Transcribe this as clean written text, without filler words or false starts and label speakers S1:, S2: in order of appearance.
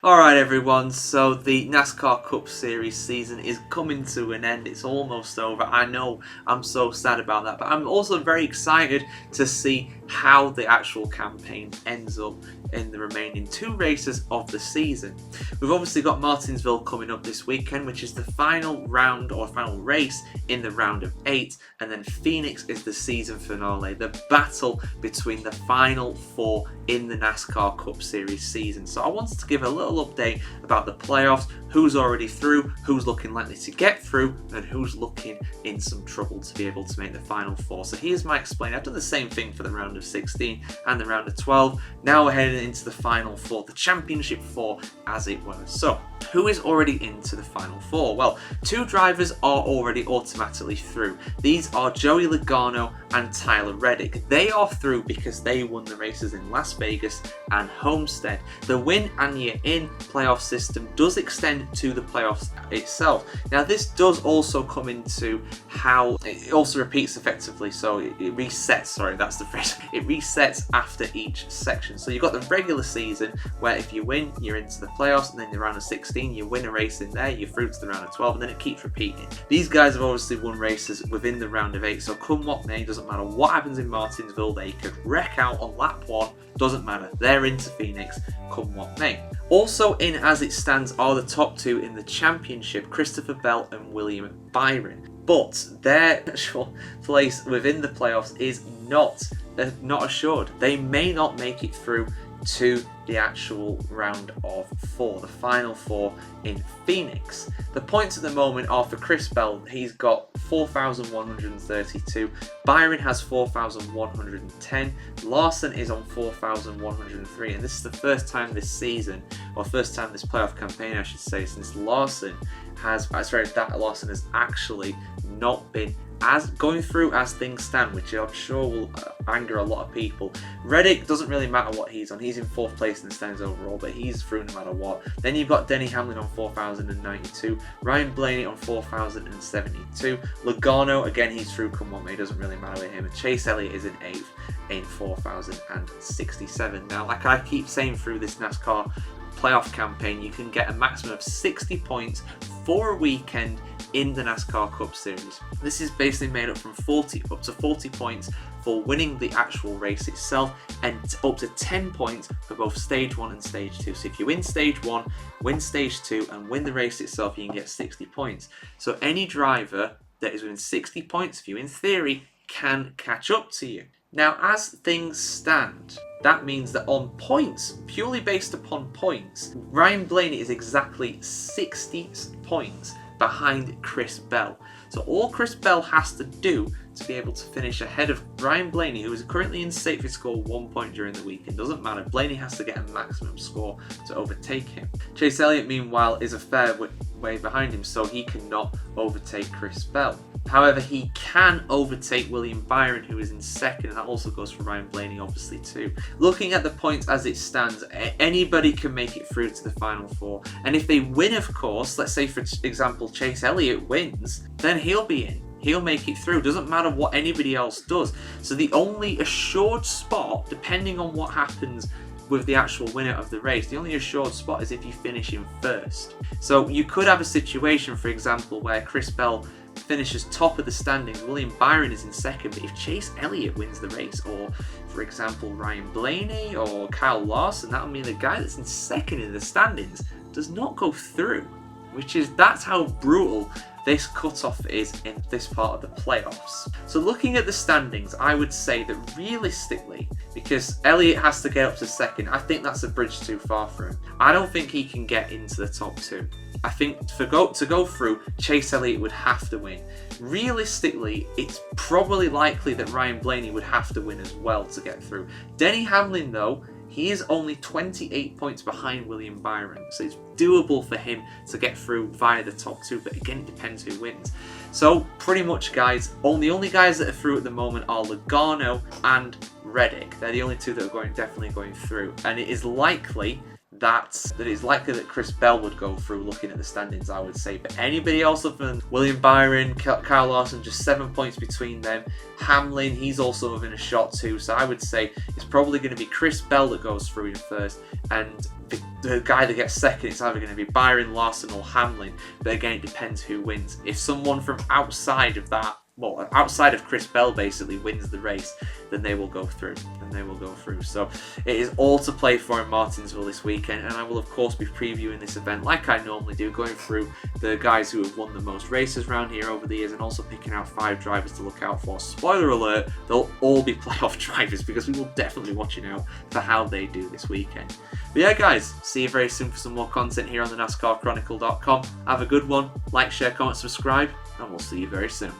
S1: Alright everyone, so the NASCAR Cup Series season is coming to an end. It's almost over. I know I'm so sad about that, but I'm also very excited to see how the actual campaign ends up in the remaining two races of the season. We've obviously got Martinsville coming up this weekend, which is the final round or final race in the round of 8, and then Phoenix is the season finale, the battle between the final four in the NASCAR Cup Series season. So I wanted to give a little update about the playoffs, who's already through, who's looking likely to get through, and who's looking in some trouble to be able to make the final four. So here's my explain. I've done the same thing for the round of 16 and the round of 12. Now we're heading into the final four, the championship four as it were. So who is already into the final four? Well, two drivers are already automatically through. These are Joey Logano and Tyler Reddick. They are through because they won the races in Las Vegas and Homestead. The win and you're in playoff system does extend to the playoffs itself. Now this does also come into how it also repeats effectively, so it resets, sorry that's the phrase, it resets after each section. So you've got the regular season where if you win you're into the playoffs, and then the round of 16 you win a race in there, you're through to the round of 12, and then it keeps repeating. These guys have obviously won races within the round of 8, so come what may, doesn't matter what happens in Martinsville, they could wreck out on lap 1, doesn't matter, they're into Phoenix come what may. Also in as it stands are the top two in the championship, Christopher Bell and William Byron, but their actual place within the playoffs is not assured. They may not make it through to the actual round of 4, the final 4 in Phoenix. The points at the moment are for Chris Bell, he's got 4,132, Byron has 4,110, Larson is on 4,103, and this is the first time this season, or first time this playoff campaign I should say, since Larson has actually not been as going through as things stand, which I'm sure will anger a lot of people. Reddick doesn't really matter what he's on, he's in 4th place in the standings overall, but he's through no matter what. Then you've got Denny Hamlin on 4,092, Ryan Blaney on 4,072, Logano again he's through come what may, doesn't really matter with him, and Chase Elliott is in 8th in 4,067. Now like I keep saying through this NASCAR playoff campaign, you can get a maximum of 60 points for a weekend in the NASCAR Cup Series. This is basically made up from up to 40 points for winning the actual race itself, and up to 10 points for both stage 1 and stage 2. So if you win stage 1, win stage 2 and win the race itself, you can get 60 points. So any driver that is within 60 points of you in theory can catch up to you. Now as things stand, that means that on points, purely based upon points, Ryan Blaney is exactly 60 points behind Chris Bell. So all Chris Bell has to do to be able to finish ahead of Ryan Blaney, who is currently in safety score 1 point during the weekend, doesn't matter, Blaney has to get a maximum score to overtake him. Chase Elliott meanwhile is a fair way behind him, so he cannot overtake Chris Bell. However, he can overtake William Byron, who is in 2nd, and that also goes for Ryan Blaney obviously too. Looking at the points as it stands, anybody can make it through to the final 4, and if they win, of course, let's say for example Chase Elliott wins, then he'll be in. He'll make it through, doesn't matter what anybody else does. So the only assured spot, depending on what happens with the actual winner of the race, the only assured spot is if you finish in 1st. So you could have a situation, for example, where Chris Bell finishes top of the standings, William Byron is in 2nd, but if Chase Elliott wins the race, or for example Ryan Blaney or Kyle Larson, that'll mean the guy that's in 2nd in the standings does not go through, that's how brutal this cutoff is in this part of the playoffs. So looking at the standings, I would say that realistically, because Elliott has to get up to 2nd, I think that's a bridge too far for him. I don't think he can get into the top 2. I think to go through, Chase Elliott would have to win. Realistically, it's probably likely that Ryan Blaney would have to win as well to get through. Denny Hamlin though, he is only 28 points behind William Byron, so it's doable for him to get through via the top 2, but again it depends who wins. So pretty much guys, the only guys that are through at the moment are Logano and Reddick. They're the only two that are definitely going through, and it is likely that it's likely that Chris Bell would go through looking at the standings, I would say. But anybody else other than William Byron, Kyle Larson, just 7 points between them. Hamlin, he's also within a shot too. So I would say it's probably going to be Chris Bell that goes through in first. And the guy that gets second, it's either going to be Byron, Larson or Hamlin. But again, it depends who wins. If someone from outside of that, well, outside of Chris Bell basically wins the race, then they will go through. So it is all to play for in Martinsville this weekend, and I will of course be previewing this event like I normally do, going through the guys who have won the most races around here over the years, and also picking out 5 drivers to look out for. Spoiler alert, they'll all be playoff drivers, because we will definitely be watching out for how they do this weekend. But yeah, guys, see you very soon for some more content here on the NASCARchronicle.com. Have a good one. Like, share, comment, subscribe, and we'll see you very soon.